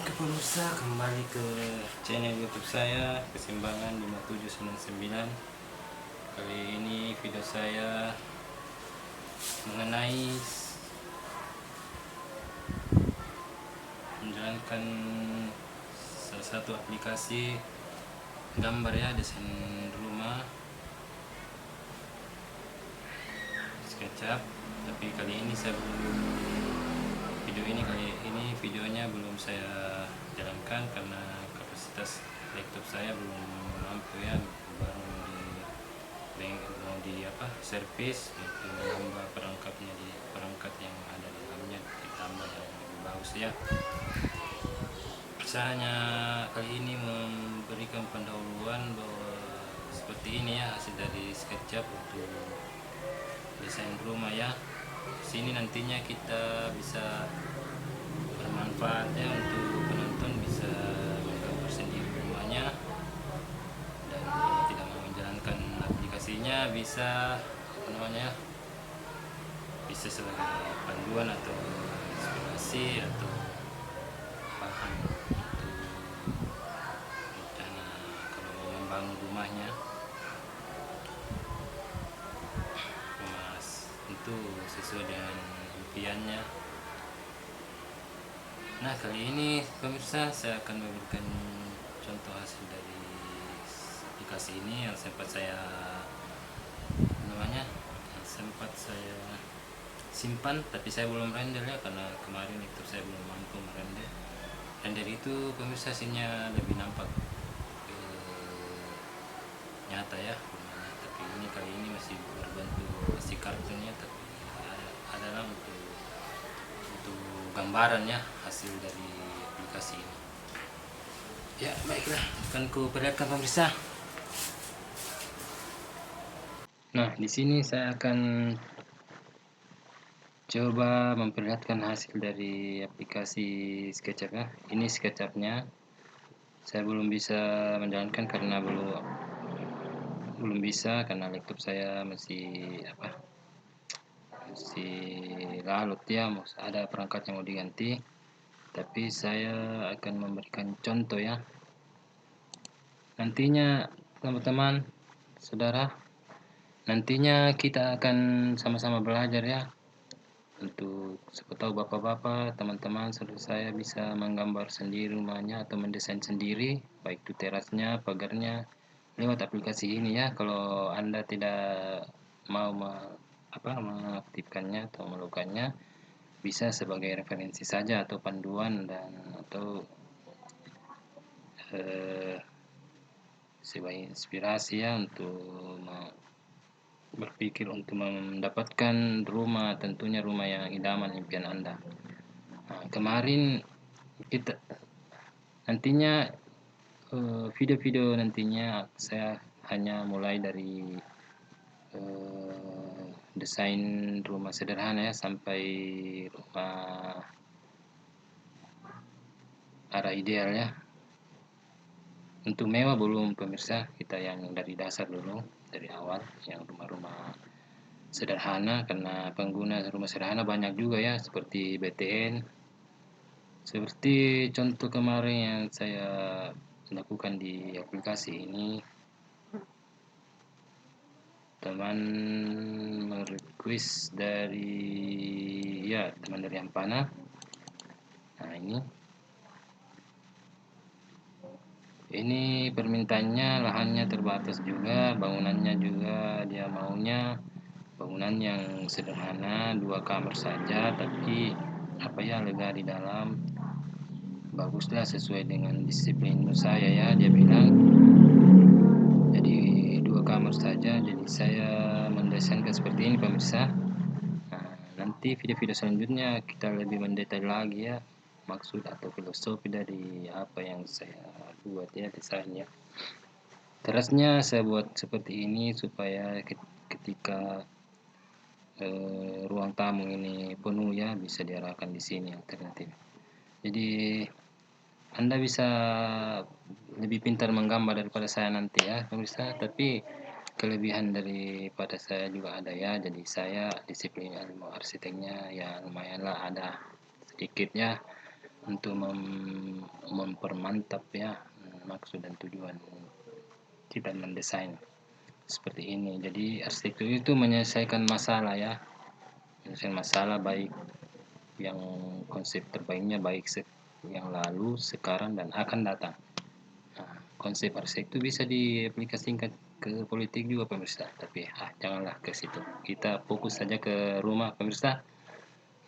Oke pemirsa, kembali ke channel YouTube saya Keseimbangan 5799. Kali ini video saya mengenai menjalankan salah satu aplikasi gambar ya, desain rumah SketchUp. Tapi kali ini saya videonya belum saya jalankan karena kapasitas laptop saya belum mampu ya, mau di servis untuk menambah perangkat yang ada di dalamnya, ditambah yang lebih bagus ya. Saya hanya kali ini memberikan pendahuluan bahwa seperti ini ya hasil dari SketchUp untuk desain rumah ya. Sini nantinya kita bisa bermanfaatnya untuk penonton bisa menggambar sendiri rumahnya, dan kalau tidak mau menjalankan aplikasinya bisa bisa sebagai panduan atau inspirasi atau bahan untuk rencana kalau mau membangun rumahnya. Tentu sesuai dengan impiannya. Nah, kali ini pemirsa saya akan memberikan contoh hasil dari aplikasi ini yang sempat saya simpan, tapi saya belum render ya karena kemarin itu saya belum mampu merender. Render itu pemirsa hasilnya lebih nampak nyata ya rumahnya. Tapi ini kali ini masih berbentuk si kartunnya, tapi adalah untuk gambarannya hasil dari aplikasi ini. Ya baiklah, akan ku perlihatkan pemirsa. Nah, di sini saya akan coba memperlihatkan hasil dari aplikasi SketchUp ya. Ini SketchUp-nya. Saya belum bisa menjalankan karena belum bisa karena laptop saya masih lalut ya, ada perangkat yang mau diganti. Tapi saya akan memberikan contoh ya. Nantinya teman-teman, saudara, nantinya kita akan sama-sama belajar ya. Untuk siapa tahu bapak-bapak, teman-teman, saudara saya bisa menggambar sendiri rumahnya atau mendesain sendiri, baik itu terasnya, pagarnya, lewat aplikasi ini ya. Kalau Anda tidak mau mengaktifkannya atau melakukannya, bisa sebagai referensi saja atau panduan atau sebagai inspirasi ya untuk berpikir untuk mendapatkan rumah, tentunya rumah yang idaman impian Anda. Nah, kemarin kita nantinya video-video nantinya saya hanya mulai dari desain rumah sederhana ya sampai rumah arah ideal ya. Untuk mewah belum pemirsa, kita yang dari dasar dulu, dari awal yang rumah-rumah sederhana, karena pengguna rumah sederhana banyak juga ya, seperti BTN, seperti contoh kemarin yang saya lakukan di aplikasi ini. Teman merequest teman dari Ampana. Nah, ini permintaannya, lahannya terbatas juga, bangunannya juga dia maunya bangunan yang sederhana, 2 kamar saja, tapi lega di dalam, baguslah sesuai dengan disiplin saya ya, dia bilang. Jadi 2 kamar saja, jadi saya mendesainkan seperti ini pemirsa. Nah, nanti video-video selanjutnya kita lebih mendetail lagi ya, maksud atau filosofi dari apa yang saya buat ya, desainnya. Terasnya saya buat seperti ini supaya ketika ruang tamu ini penuh ya, bisa diarahkan di sini alternatif. Jadi Anda bisa lebih pintar menggambar daripada saya nanti ya pemirsa, tapi kelebihan daripada saya juga ada ya. Jadi saya disiplin ilmu arsiteknya ya lumayanlah ada sedikit ya. untuk mempermantap ya maksud dan tujuan kita mendesain seperti ini. Jadi arsitektur itu menyelesaikan masalah ya, menyelesaikan masalah baik yang konsep terbaiknya baik yang lalu, sekarang dan akan datang. Nah, konsep arsitektur bisa diaplikasikan ke politik juga pemirsa, tapi janganlah ke situ. Kita fokus saja ke rumah pemirsa.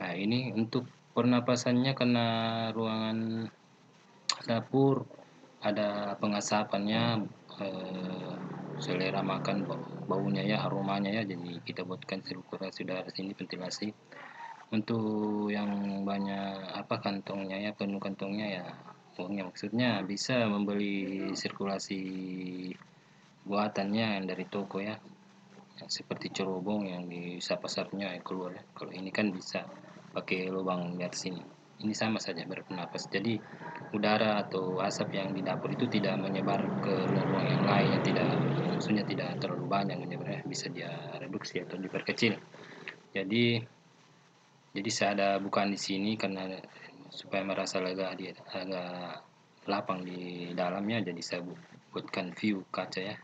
Nah, ini untuk pernapasannya karena ruangan dapur ada pengasapannya, selera makan baunya ya, aromanya ya, jadi kita buatkan sirkulasi udara sini, ventilasi. Untuk yang banyak kantongnya ya, penuh kantongnya ya, uangnya maksudnya bisa membeli sirkulasi buatannya yang dari toko ya, yang seperti cerobong yang di sap-sapnya keluar ya. Kalau ini kan bisa pakai lubang dari sini. Ini sama saja bernapas. Jadi udara atau asap yang di dapur itu tidak menyebar ke ruang-ruang yang lain, yang tidak, maksudnya tidak terlalu banyak menyebarnya, bisa dia reduksi atau diperkecil. Jadi saya ada bukaan di sini karena supaya merasa lega, dia agak lapang di dalamnya, jadi saya buatkan view kaca ya,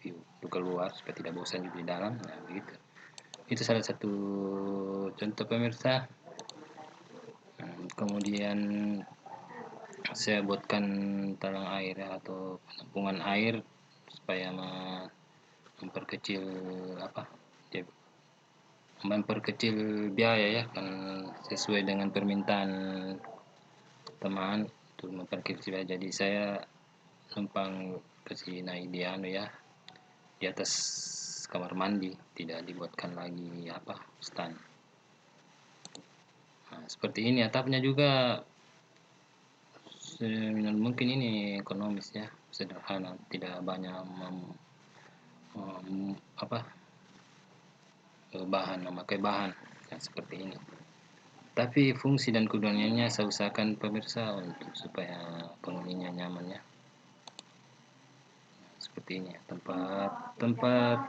view keluar supaya tidak bosan di dalam. Nah begitu, itu salah satu contoh pemirsa. Kemudian saya buatkan talang air atau penampungan air supaya memperkecil memperkecil biaya ya, kan sesuai dengan permintaan teman untuk memperkecil biaya. Jadi saya numpang kasih naik ya di atas kamar mandi, tidak dibuatkan lagi stand. Nah, seperti ini atapnya juga mungkin ini ekonomis ya, sederhana, tidak banyak memakai bahan yang seperti ini. Tapi fungsi dan kegunaannya saya usahakan pemirsa untuk supaya penghuninya nyaman ya. Seperti ini, tempat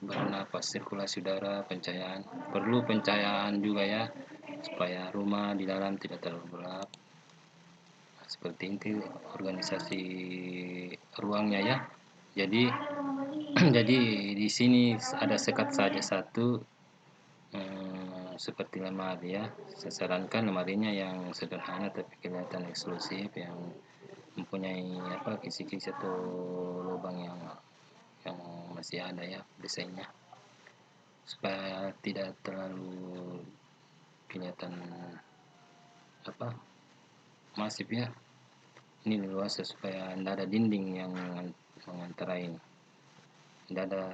bernapas, sirkulasi udara, pencahayaan. Perlu pencahayaan juga ya, supaya rumah di dalam tidak terlalu gelap. Seperti itu organisasi ruangnya ya. Jadi jadi di sini ada sekat saja satu, seperti lemari ya. Saya sarankan lemarinya yang sederhana tapi kelihatan eksklusif, yang mempunyai kisi-kisi atau lubang yang masih ada ya desainnya, supaya tidak terlalu kelihatan masif ya. Ini luas supaya tidak ada dinding yang mengantarain, tidak ada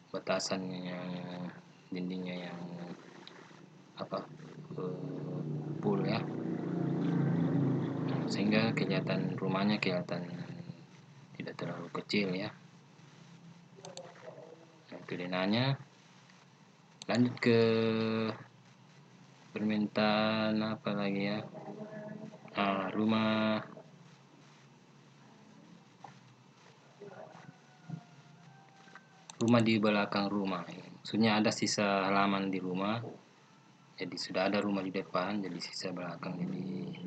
batasan yang dindingnya yang full ya, sehingga kelihatan rumahnya kelihatan tidak terlalu kecil ya. Nah, itu denanya. Lanjut ke permintaan apa lagi ya, rumah di belakang rumah, maksudnya ada sisa halaman di rumah, jadi sudah ada rumah di depan, jadi sisa belakang. Jadi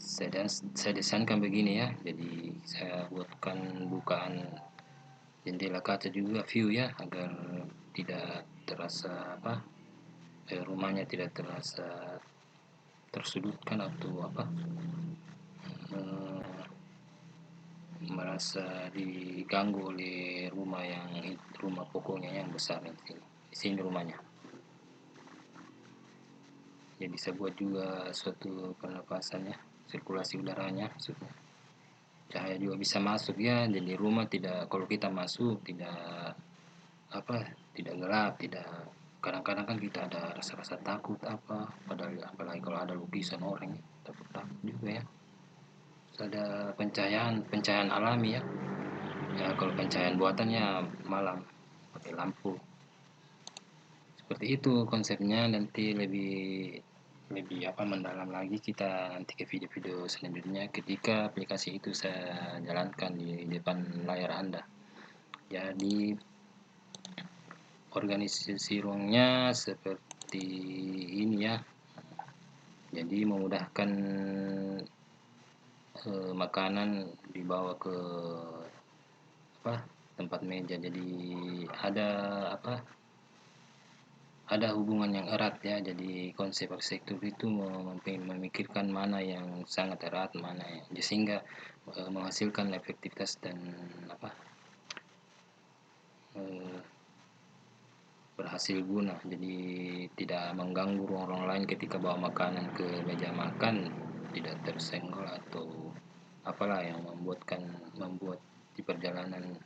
saya desainkan begini ya, jadi saya buatkan bukaan jendela kaca juga, view ya, agar tidak terasa rumahnya tidak terasa tersudutkan atau merasa diganggu oleh rumah pokoknya yang besar di sini rumahnya. Jadi saya buat juga suatu pernapasan ya, sirkulasi udaranya maksudnya. Cahaya juga bisa masuk ya, jadi rumah tidak, kalau kita masuk tidak tidak gelap, tidak, kadang-kadang kan kita ada rasa-rasa takut padahal apalagi kalau ada lukisan orang ya, takut juga ya. Terus ada pencahayaan alami ya. Ya kalau pencahayaan buatannya malam pakai lampu. Seperti itu konsepnya. Nanti lebih mendalam lagi kita nanti ke video-video selanjutnya ketika aplikasi itu saya jalankan di depan layar Anda. Jadi organisasi ruangnya seperti seperti ini ya, jadi memudahkan makanan dibawa ke tempat meja. Jadi ada ada hubungan yang erat ya. Jadi konsep arsitektur itu memikirkan mana yang sangat erat, mana yang sehingga menghasilkan efektivitas dan berhasil guna. Jadi tidak mengganggu orang lain ketika bawa makanan ke meja makan, tidak tersenggol atau apalah yang membuat di perjalanan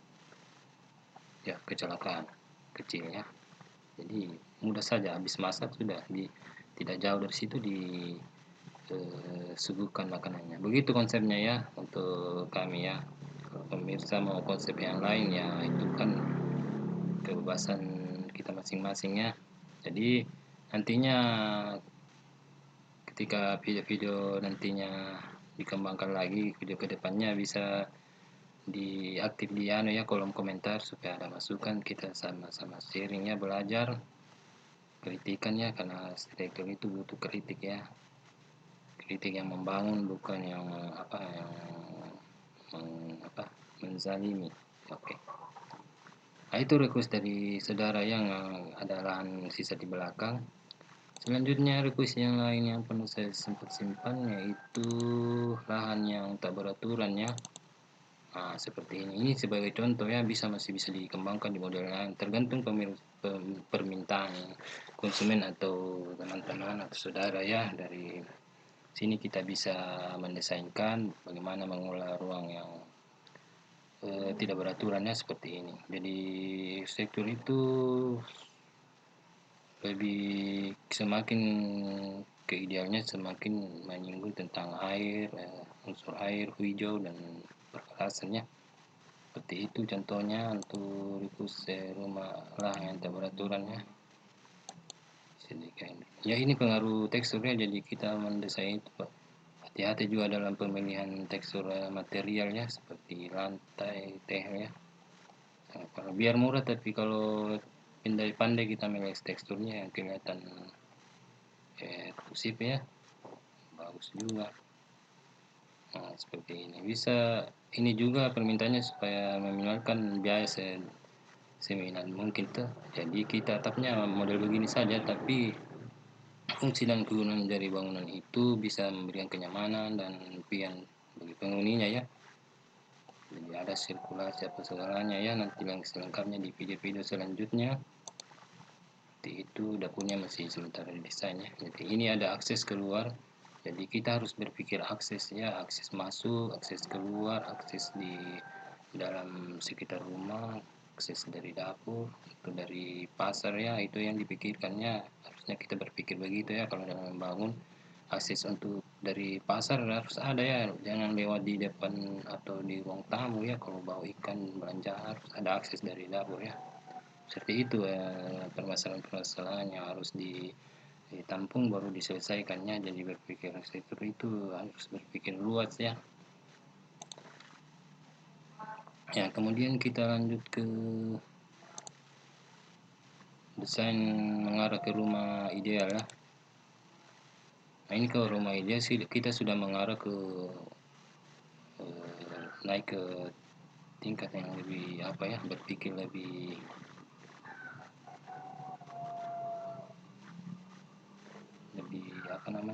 ya kecelakaan kecil ya. Jadi mudah saja, habis masak sudah tidak jauh dari situ disuguhkan makanannya. Begitu konsepnya ya untuk kami ya. Kalau pemirsa mau konsep yang lain ya itu kan kebebasan kita masing-masing ya. Jadi nantinya ketika video-video nantinya dikembangkan lagi, video kedepannya bisa diaktif di ya kolom komentar supaya ada masukan, kita sama-sama sharing ya, belajar kritikan ya, karena arsitektur itu butuh kritik ya, kritik yang membangun bukan yang menzalimi. Oke. Nah, itu request dari saudara yang ada lahan sisa di belakang. Selanjutnya request yang lain yang perlu saya simpan yaitu lahan yang tak beraturan ya. Nah, seperti ini sebagai contoh ya, masih bisa dikembangkan di model lain, tergantung permintaan konsumen atau teman-teman atau saudara ya. Dari sini kita bisa mendesainkan bagaimana mengolah ruang yang tidak beraturannya seperti ini. Jadi sektor itu lebih semakin keidealnya semakin menyinggung tentang air, unsur air, hijau dan perkerasannya. Seperti itu contohnya untuk request rumah lah yang tak beraturan ya. Ya ini pengaruh teksturnya, jadi kita mendesain itu hati-hati juga dalam pemilihan tekstur materialnya seperti lantai, teh ya. Kalau biar murah tapi kalau pandai kita memilih teksturnya yang kelihatan eksklusif ya, bagus juga. Nah, seperti ini bisa ini juga permintaannya supaya meminimalkan biaya seminimal mungkin tuh. Jadi kita atapnya model begini saja, tapi fungsi dan kegunaan dari bangunan itu bisa memberikan kenyamanan dan impian bagi penghuninya ya. Jadi ada sirkulasi apa segalanya ya, nanti yang selengkapnya di video-video selanjutnya. Seperti itu dapurnya masih sementara desainnya. Jadi ini ada akses keluar, jadi kita harus berpikir akses ya, akses masuk, akses keluar, akses di dalam sekitar rumah, akses dari dapur, itu dari pasar ya, itu yang dipikirkannya. Harusnya kita berpikir begitu ya kalau dalam membangun. Akses untuk dari pasar harus ada ya, jangan lewat di depan atau di ruang tamu ya. Kalau bawa ikan belanja harus ada akses dari dapur ya. Seperti itu permasalahan-permasalahan yang harus ditampung baru diselesaikannya. Jadi berpikir arsitektur itu harus berpikir luas ya. Ya, kemudian kita lanjut ke desain mengarah ke rumah ideal ya. Nah, ini kalau rumah ideal sih kita sudah mengarah ke naik ke tingkat yang lebih berpikir lebih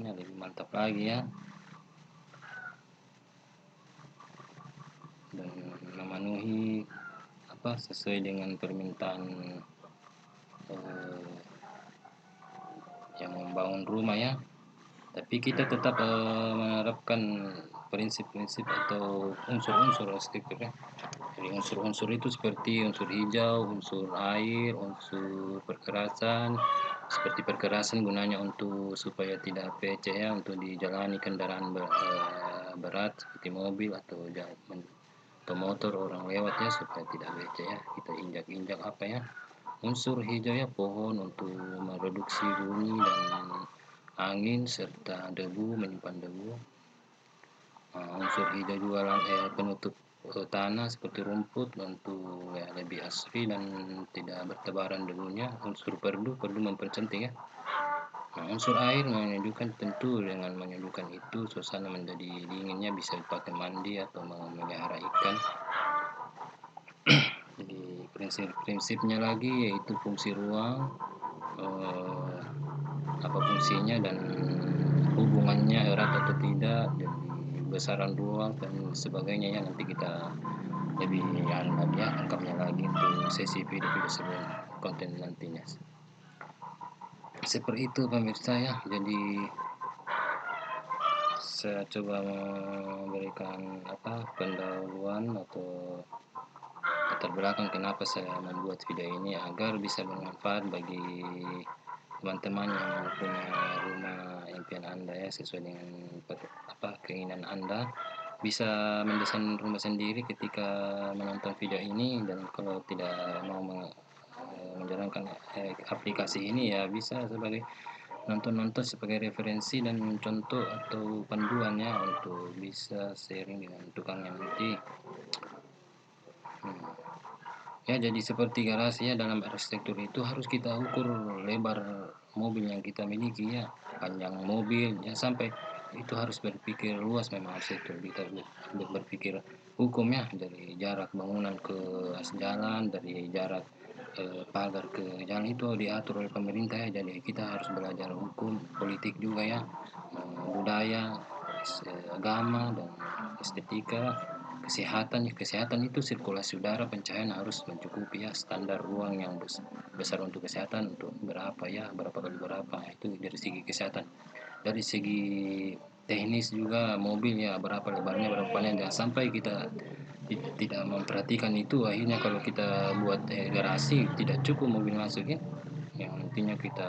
lebih mantap lagi ya, dan memenuhi sesuai dengan permintaan yang membangun rumah ya. Tapi kita tetap menerapkan prinsip-prinsip atau unsur-unsur arsitektur ya. Jadi unsur-unsur itu seperti unsur hijau, unsur air, unsur perkerasan. Seperti perkerasan gunanya untuk supaya tidak becek ya, untuk dijalani kendaraan berat seperti mobil atau motor orang lewat ya, supaya tidak becek ya. Kita injak-injak unsur hijau ya, pohon untuk mereduksi bunyi dan angin serta debu, menyimpan debu. Unsur hijau juga penutup tanah seperti rumput untuk ya lebih asri dan tidak bertebaran debunya. Unsur perlu mempercantik ya. Nah, unsur air menunjukkan tentu dengan menunjukkan itu suasana menjadi dinginnya bisa dipakai mandi atau memelihara ikan. Jadi prinsip-prinsipnya lagi yaitu fungsi ruang, apa fungsinya dan hubungannya erat atau tidak, jadi besaran ruang dan sebagainya ya nanti kita lebih lagi ya lengkapnya lagi untuk sesi video-video sebelum konten nantinya. Seperti itu pemirsa ya, jadi saya coba memberikan pendahuluan atau latar belakang kenapa saya membuat video ini agar bisa bermanfaat bagi teman-teman yang punya rumah impian Anda ya, sesuai dengan keinginan Anda, bisa mendesain rumah sendiri ketika menonton video ini. Dan kalau tidak mau menjalankan aplikasi ini ya bisa sebagai nonton-nonton sebagai referensi dan contoh atau panduan ya untuk bisa sharing dengan tukangnya nanti. Ya, jadi seperti garasi ya, dalam arsitektur itu harus kita ukur lebar mobil yang kita miliki ya, panjang mobil ya, sampai itu harus berpikir luas. Memang arsitektur kita berpikir hukum ya, dari jarak bangunan ke jalan, dari jarak pagar ke jalan itu diatur oleh pemerintah ya. Jadi kita harus belajar hukum, politik juga ya, budaya, agama, dan estetika. Kesehatan itu sirkulasi udara, pencahayaan harus mencukupi ya, standar ruang yang besar untuk kesehatan untuk berapa ya, berapa kali berapa, itu dari segi kesehatan. Dari segi teknis juga mobil ya, berapa lebarnya, berapa panjangnya, jangan sampai kita tidak memperhatikan itu, akhirnya kalau kita buat garasi tidak cukup mobil masuk ya, yang nantinya kita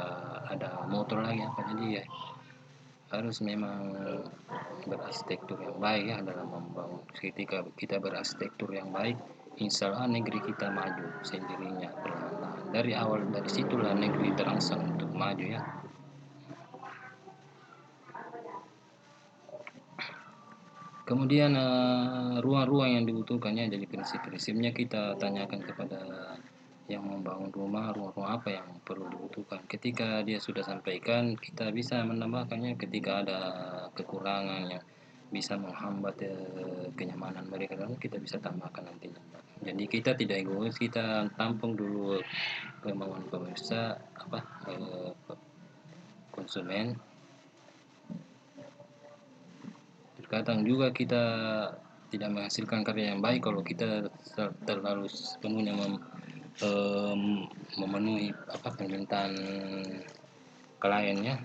ada motor lagi apa. Jadi ya harus memang berarsitektur yang baik ya dalam membangun. Ketika kita berarsitektur yang baik, insya Allah negeri kita maju sendirinya perlahan-lahan. Dari awal, dari situlah negeri terangsang untuk maju ya. Kemudian ruang-ruang yang dibutuhkannya, jadi prinsip-prinsipnya kita tanyakan kepada yang membangun rumah, ruang-ruang apa yang perlu dibutuhkan. Ketika dia sudah sampaikan, kita bisa menambahkannya ketika ada kekurangan yang bisa menghambat kenyamanan mereka, lalu kita bisa tambahkan nantinya. Jadi kita tidak egois, kita tampung dulu kemauan pemirsa konsumen. Terkadang juga kita tidak menghasilkan karya yang baik kalau kita terlalu sepenuhnya memenuhi permintaan kliennya.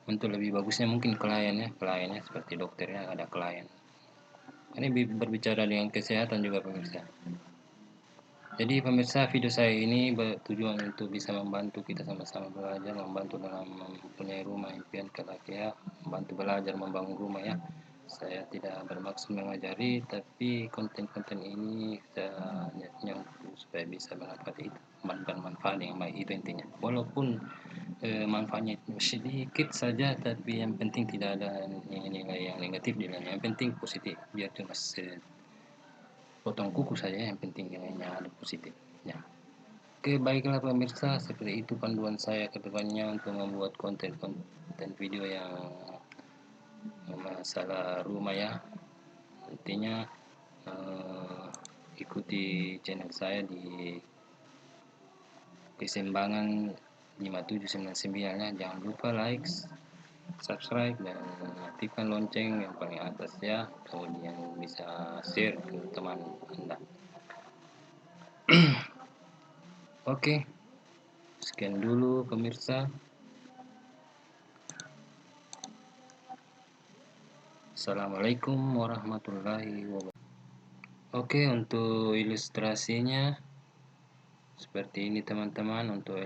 Untuk lebih bagusnya mungkin kliennya seperti dokternya ada klien. Ini berbicara dengan kesehatan juga pemirsa. Jadi pemirsa, video saya ini bertujuan untuk bisa membantu kita sama-sama belajar, membantu dalam mempunyai rumah impian kelak ya, membantu belajar membangun rumah ya. Saya tidak bermaksud mengajari, tapi konten-konten ini saya niatnya supaya bisa bermanfaat yang baik, itu intinya. Walaupun manfaatnya sedikit saja, tapi yang penting tidak ada nilai yang negatif di dalamnya. Yang penting positif, biar cuma potong kuku saja, yang penting nilainya ada positif ya. Oke, baiklah pemirsa, seperti itu panduan saya ke depannya untuk membuat konten video yang masalah rumah ya. Intinya ikuti channel saya di Keseimbangan 5799 ya. Jangan lupa like, subscribe, dan aktifkan lonceng yang paling atas ya, kemudian bisa share ke teman Anda. Oke, sekian dulu pemirsa. Assalamualaikum warahmatullahi wabarakatuh. Oke, untuk ilustrasinya seperti ini teman-teman. Untuk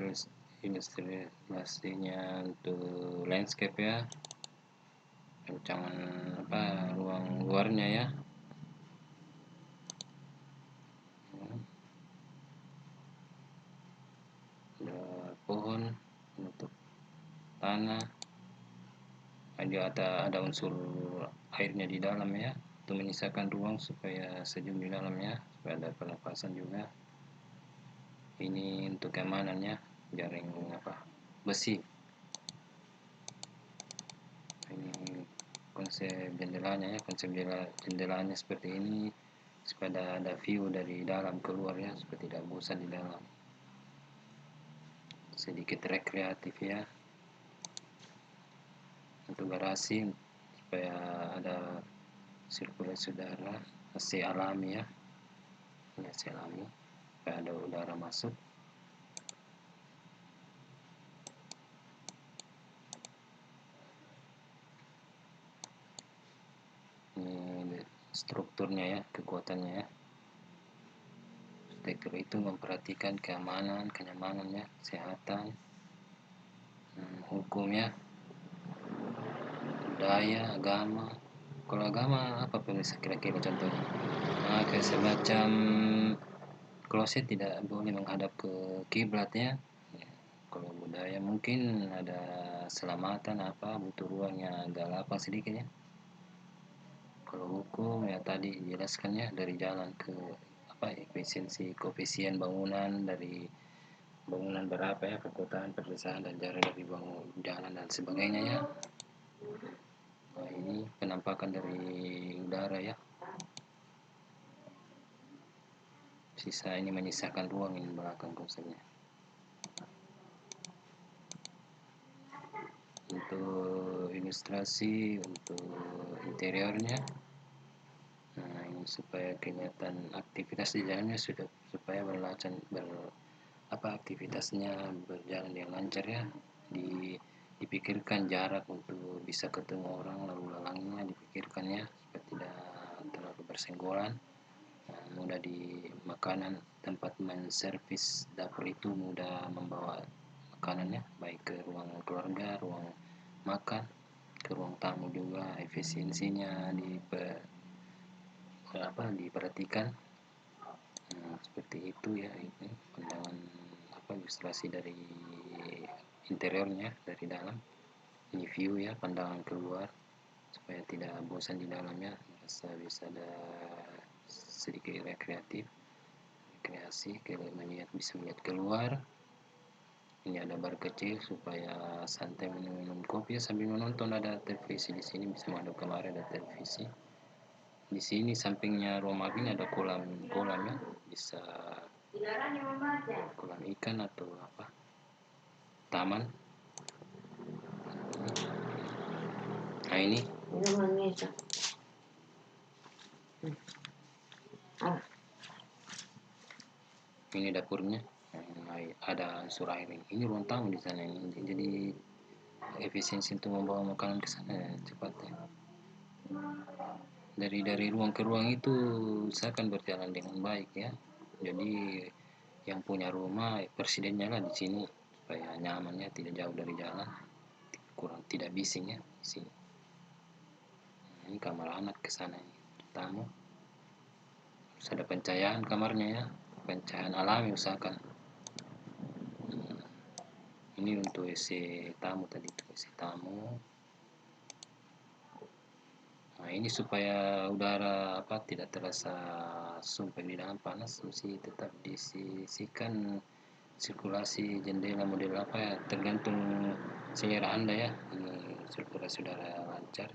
ilustrasinya untuk landscape ya, rancangan ruang luarnya ya. Ada pohon untuk tanah, ada unsur airnya di dalam ya. untuk menyisakan ruang supaya sejuk di dalamnya, supaya ada pernapasan juga. Ini untuk keamanannya, jaring besi. Ini konsep jendelanya ya, konsep jendelanya seperti ini supaya ada view dari dalam keluar ya, supaya tidak bosan di dalam. Sedikit rekreatif ya, untuk garasi supaya ada sirkulasi udara, AC alami ya, ini AC alami supaya ada udara masuk. Ini strukturnya ya, kekuatannya ya. Arsitektur itu memperhatikan keamanan, kenyamanannya, kesehatan, hukumnya, budaya, agama. Kalau agama apa kira-kira contohnya? Nah, kayak semacam kloset tidak boleh menghadap ke kiblat ya. Kalau budaya mungkin ada selamatan butuh ruang yang agak lapang sedikit ya. Kalau hukum ya tadi dijelaskan ya, dari jalan ke koefisien bangunan, dari bangunan berapa ya, perkotaan, pedesaan, dan jarak dari bangun jalan dan sebagainya ya. Nah, ini penampakan dari udara ya. Sisa ini menyisakan ruang ini belakang konsepnya. Untuk ilustrasi untuk interiornya, nah ini supaya kelihatan aktivitas di jalannya sudah, supaya aktivitasnya berjalan dengan lancar ya. Dipikirkan jarak untuk bisa ketemu orang, lalu lalangnya dipikirkan ya, supaya tidak terlalu bersenggolan. Nah, mudah di makanan, tempat menservis dapur itu mudah membawa makanannya, baik ke ruang keluarga, ruang makan, ke ruang tamu juga. Efisiensinya diperhatikan. Nah, seperti itu ya, ini pandangan ilustrasi dari interiornya dari dalam. Ini view ya, pandangan keluar supaya tidak bosan di dalamnya, bisa ada sedikit rekreasi, kalau bisa melihat keluar. Ini ada bar kecil supaya santai minum kopi sambil menonton. Ada televisi di sini, bisa menghadap kemari, ada televisi. Di sini sampingnya rumah ini ada kolam ya, bisa kolam ikan atau taman. Nah ini dapurnya. Nah, ada unsur air ini ruang tamu di sana ini, jadi efisiensi untuk membawa makanan ke sana cepat ya. Dari ruang ke ruang itu usahakan berjalan dengan baik ya. Jadi yang punya rumah presidennya lah di sini supaya nyamannya, tidak jauh dari jalan, tidak bising ya di sini. Ini kamar anak ke sana, tamu. Terus ada pencahayaan kamarnya ya, pencahayaan alami usahakan. Ini untuk WC tamu tadi, WC tamu. Nah, ini supaya udara tidak terasa sumpek di dalam panas, mesti tetap disisikan sirkulasi jendela model tergantung selera Anda ya. Ini sirkulasi udara lancar,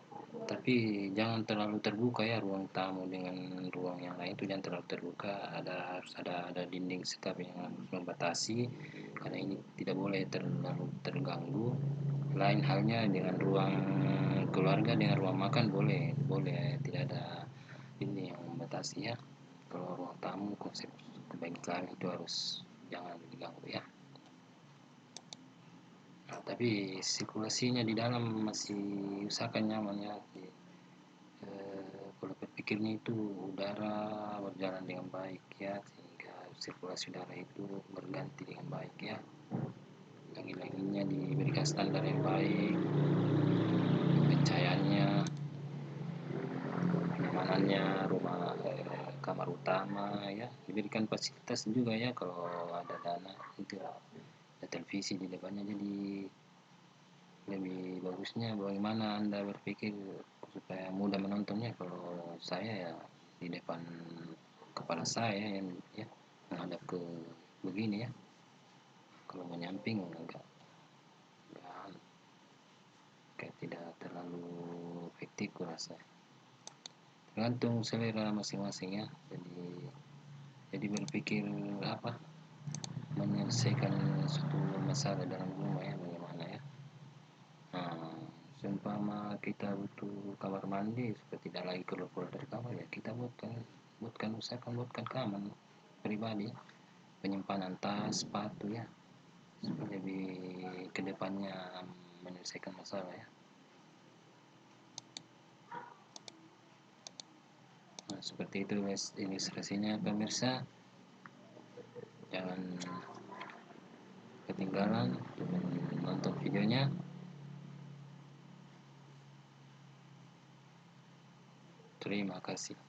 tapi jangan terlalu terbuka ya, ruang tamu dengan ruang yang lain itu jangan terlalu terbuka. Harus ada dinding sekap yang membatasi, karena ini tidak boleh terlalu terganggu. Lain halnya dengan ruang keluarga, dengan ruang makan boleh tidak ada ini yang membatasi ya. Kalau ruang tamu konsep kebaikan itu harus jangan diganggu ya. Nah, tapi sirkulasinya di dalam masih usahakan nyaman ya. Kalau berpikirnya itu udara berjalan dengan baik ya, sehingga sirkulasi udara itu berganti dengan baik ya. Langit-langitnya diberikan standar yang baik, pencahayaannya, kenyamanannya, kamar utama ya, diberikan fasilitas juga ya. Kalau ada dana itu ada televisi di depannya, jadi lebih bagusnya bagaimana Anda berpikir supaya mudah menontonnya? Kalau saya ya di depan kepala saya yang ya menghadap ke begini ya. Kalau menyamping enggak kayak tidak terlalu efektif kurasa. Tergantung selera masing-masing ya. Jadi berpikir apa menyelesaikan suatu masalah dalam rumah ya bagaimana ya. Nah, seumpama kita butuh kamar mandi supaya tidak lagi keluar dari kamar ya kita usahakan buatkan kamar pribadi, penyimpanan tas, sepatu ya, supaya lebih kedepannya menyelesaikan masalah ya. Nah, seperti itu guys ilustrasinya pemirsa, jangan ketinggalan untuk menonton videonya. Terima kasih.